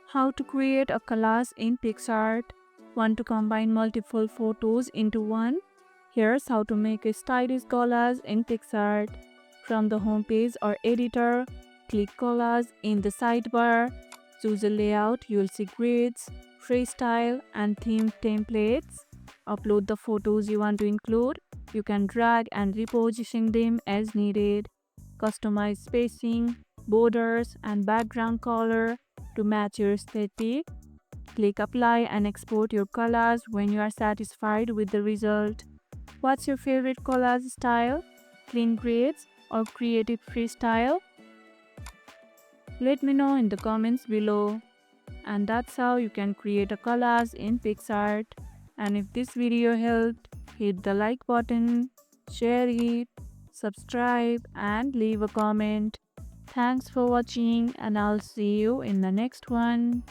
How to create a collage in Picsart. Want to combine multiple photos into one? Here's how to make a stylish collage in Picsart. From the home page or editor, click Collage in the sidebar. Choose a layout, you'll see grids, freestyle and theme templates. Upload the photos you want to include. You can drag and reposition them as needed. Customize spacing, borders and background color to match your aesthetic. Click apply and export your collage when you are satisfied with the result. What's your favorite collage style? Clean grids or creative freestyle? Let me know in the comments below. And that's how you can create a collage in Picsart. And if this video helped, hit the like button, share it, subscribe and leave a comment. Thanks for watching and I'll see you in the next one.